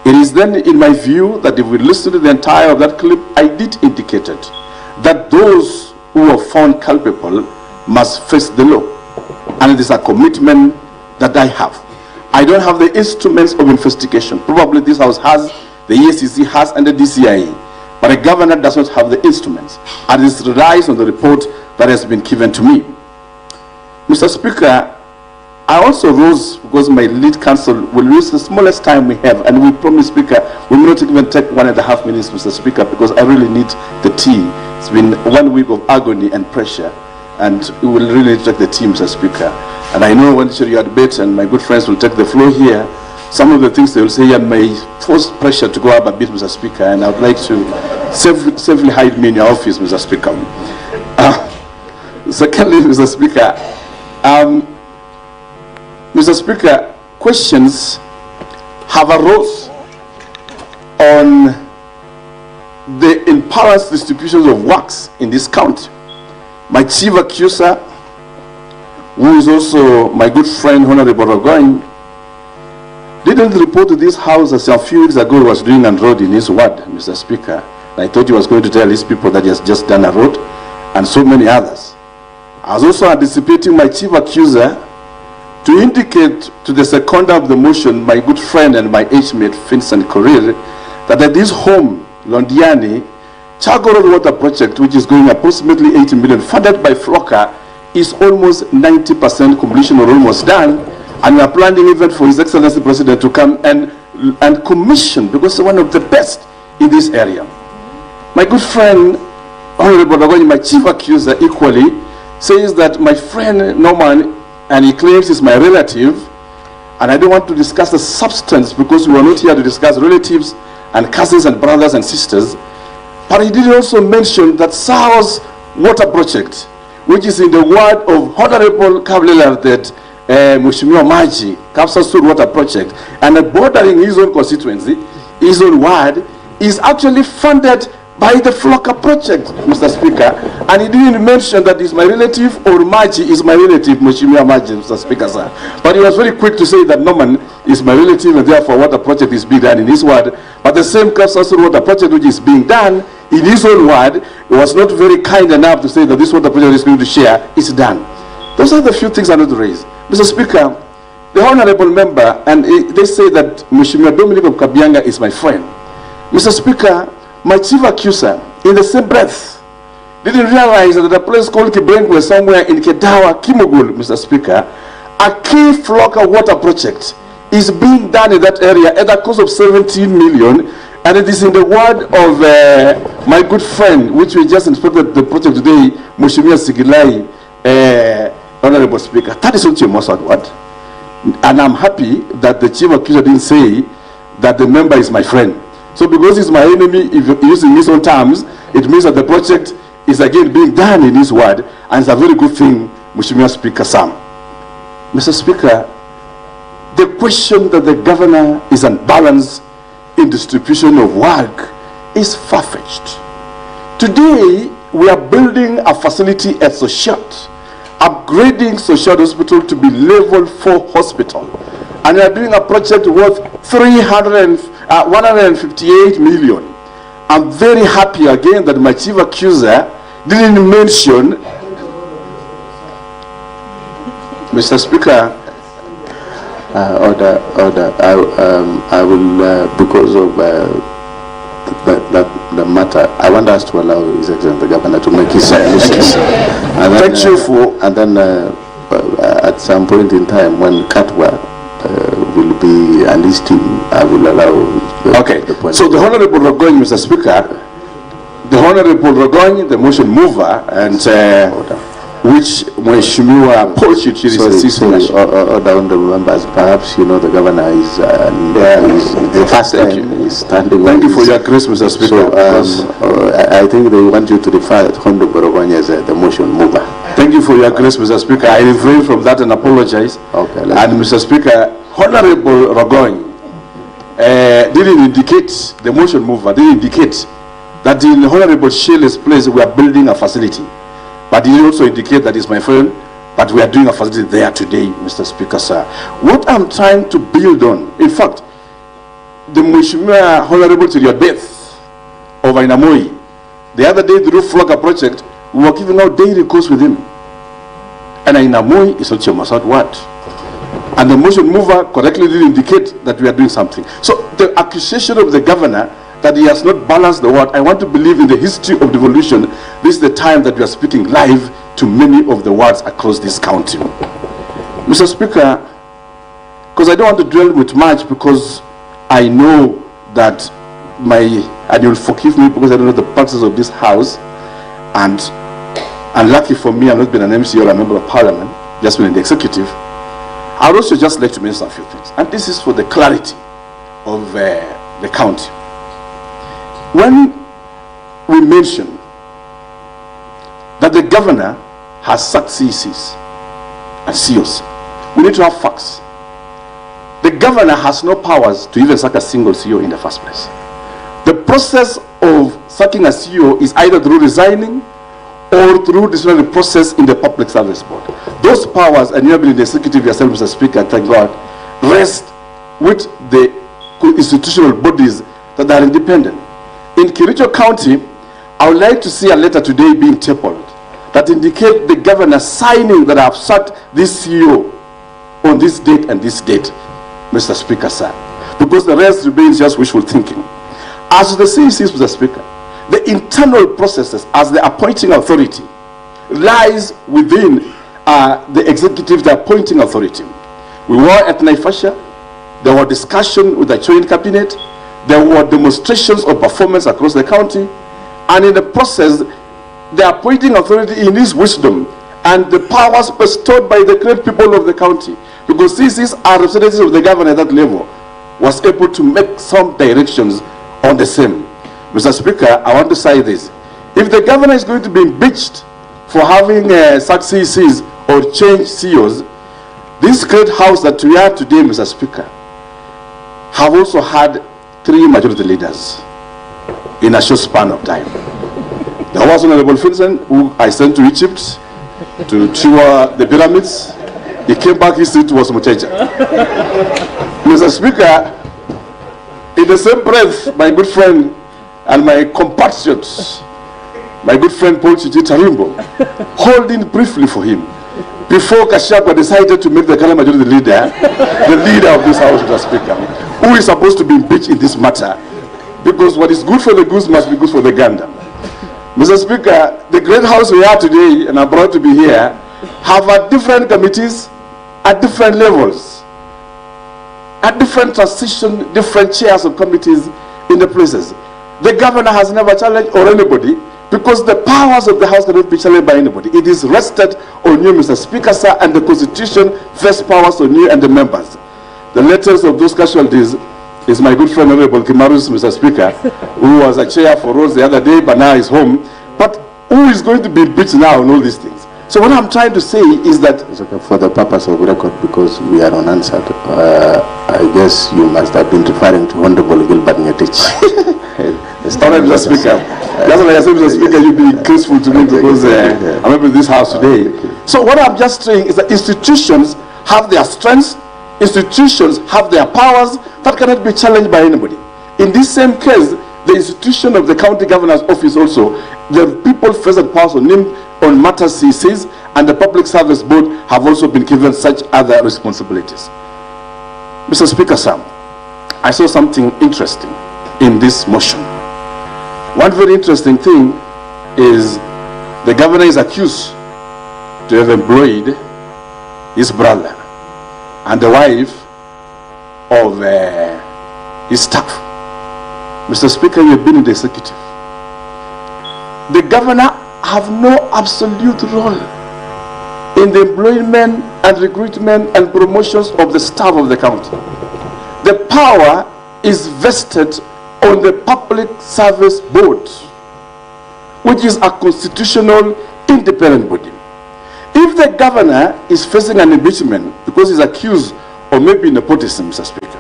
It is then, in my view, that if we listen to the entire of that clip, I did indicate it, that those who are found culpable must face the law. And it is a commitment that I have. I don't have the instruments of investigation. Probably this House has, the EACC has, and the DCIA. But a governor does not have the instruments. And it relies on the report that has been given to me. Mr. Speaker, I also rose because my lead counsel will use the smallest time we have, and we promise, Speaker, we will not even take 1.5 minutes, Mr. Speaker, because I really need the tea. It's been 1 week of agony and pressure, and we will really take the tea, Mr. Speaker. And I know when you had bet, and my good friends will take the floor here, some of the things they will say and may force pressure to go up a bit, Mr. Speaker, and I would like to safely hide me in your office, Mr. Speaker. Secondly, Mr. Speaker, Mr. Speaker, questions have arose on the imbalanced distributions of works in this county. My chief accuser, who is also my good friend, Honorable Rogoin, didn't report to this House as a few weeks ago he was doing a road in his ward, Mr. Speaker. I thought he was going to tell these people that he has just done a road, and so many others. I was also anticipating my chief accuser to indicate to the seconder of the motion, my good friend and my age-mate, Vincent Korir, that at this home, Londiani, Chagoro Water Project, which is going approximately 80 million, funded by Flocker, is almost 90% completion or almost done, and we are planning even for His Excellency President to come and commission, because it's one of the best in this area. My good friend, Honorable Ragoni, my chief accuser, equally, says that my friend Norman, and he claims he's my relative, and I don't want to discuss the substance because we are not here to discuss relatives and cousins and brothers and sisters, but he did also mention that SAO's water project, which is in the ward of Honorable Kavlela, that Mheshimiwa Maji, Kapsasur water project, and bordering his own constituency, his own ward, is actually funded by the Flocker project, Mr. Speaker. And he didn't mention that he's my relative or Maji is my relative, Mheshimiwa Maji, Mr. Speaker, sir. But he was very quick to say that Norman is my relative and therefore water project is being done in his ward. But the same Kapsasur water project which is being done in his own ward, was not very kind enough to say that this water project is going to share, is done. Those are the few things I need to raise. Mr. Speaker, the honorable member, and they say that Mheshimiwa Dominic of Kabianga is my friend. Mr. Speaker, my chief accuser, in the same breath, didn't realize that at a place called Kibrenkwe, somewhere in Kedawa, Kimogul, Mr. Speaker, a key Flocker water project is being done in that area at a cost of 17 million, and it is in the word of my good friend, which we just inspected the project today, Mheshimiwa Sigilai, Honorable Speaker. That is not your most word. And I'm happy that the chief accuser didn't say that the member is my friend. So because he's my enemy, if you're using his own terms, it means that the project is again being done in his word, and it's a very good thing, Mheshimiwa Speaker Sam. Mr. Speaker, the question that the governor is unbalanced in distribution of work is far-fetched. Today, we are building a facility at Soshat, upgrading Soshat Hospital to be level 4 hospital. And we are doing a project worth 158 million. I'm very happy again that my chief accuser didn't mention, Mr. Speaker, order. I will, because of the matter, I want us to allow His Excellency the Governor to make his submissions. Thank you for. And then at some point in time, when Katwa will be enlisting, I will allow the point. So the Honorable Rogoin, Mr. Speaker, the Honorable Rogoin, the motion mover, and which Mheshimiwa Paul Chichiri is the members. Perhaps you know the governor is the first time is standing. Thank you for your grace, Mr. Speaker. So, I think they want you to refer Honorable Rogoin as the motion mover. Thank you for your grace, Mr. Speaker. I refrain from that and apologize. Okay. And Mr. Speaker, Honorable Rogoin didn't indicate, the motion mover didn't indicate that in Honorable Shelley's place we are building a facility. But he also indicate that he's my friend, but we are doing a facility there today, Mr. Speaker, sir. What I'm trying to build on, in fact, the Mheshimiwa Honorable to your death of Ainamoi, the other day, the roof flogger project, we were giving out daily calls with him. And Ainamoi is not your Masad word. And the motion mover correctly did indicate that we are doing something. So the accusation of the governor that he has not balanced the word, I want to believe in the history of devolution, this is the time that we are speaking live to many of the wards across this county. Mr. Speaker, because I don't want to dwell with much, because I know that and you'll forgive me because I don't know the practices of this house, and lucky for me, I've not been an MC or a member of parliament, just been in the executive. I would also just like to mention a few things, and this is for the clarity of the county. When we mention that the governor has sacked CECs and CEOs, we need to have facts. The governor has no powers to even sack a single CEO in the first place. The process of sacking a CEO is either through resigning or through disciplinary process in the Public Service Board. Those powers, and you have been in the executive yourself, Mr. Speaker, thank God, rest with the institutional bodies that are independent. In Kericho County, I would like to see a letter today being tabled that indicate the governor signing that I have sacked this CEO on this date and this date, Mr. Speaker, sir. Because the rest remains just wishful thinking. As the CECs, Mr. Speaker, the internal processes as the appointing authority lies within the executive, the appointing authority. We were at Naivasha, there were discussions with the joint cabinet, there were demonstrations of performance across the county, and in the process, the appointing authority in his wisdom and the powers bestowed by the great people of the county, because these are representatives of the governor at that level, was able to make some directions on the same. Mr. Speaker, I want to say this. If the governor is going to be impeached for having sacked CECs or changed CEOs, this great house that we are today, Mr. Speaker, have also had 3 majority leaders in a short span of time. There was Honorable Finson, who I sent to Egypt to tour the pyramids. He came back, his seat was Mutembei. Mr. Speaker, in the same breath, my good friend and my compatriots, my good friend Paul Chichi Tarimbo, holding briefly for him before Gachagua decided to make the Kala majority leader the leader of this house, Mr. Speaker, who is supposed to be impeached in this matter, because what is good for the goose must be good for the gander. Mr. Speaker, the great house we are today, and I'm proud to be here, have had different committees at different levels, at different transition, different chairs of committees in the places. The governor has never challenged or anybody, because the powers of the house cannot be challenged by anybody. It is rested on you, Mr. Speaker, sir, and the Constitution vests powers on you and the members. The latest of those casualties is my good friend Honorable Kimarus, Mr. Speaker, who was a chair for us the other day, but now is home. But who is going to be impeached now on all these things? So what I'm trying to say is that, for the purpose of record, because we are unanswered, I guess you must have been referring to Honorable Gilbert Ngetich. Mr. Speaker, that's why I said, Mr. Speaker, you've been graceful to me, because I'm in this house today. So what I'm just saying is that institutions have their strengths, institutions have their powers that cannot be challenged by anybody. In this same case, the institution of the county governor's office also, the people vested powers on him on matters CECs, and the Public Service Board have also been given such other responsibilities. Mr. Speaker, sir, I saw something interesting in this motion. One very interesting thing is the governor is accused to have employed his brother and the wife of his staff. Mr. Speaker, you have been in the executive. The governor have no absolute role in the employment and recruitment and promotions of the staff of the county. The power is vested on the Public Service Board, which is a constitutional independent body. If the governor is facing an impeachment because he's accused of maybe nepotism, Mr. Speaker,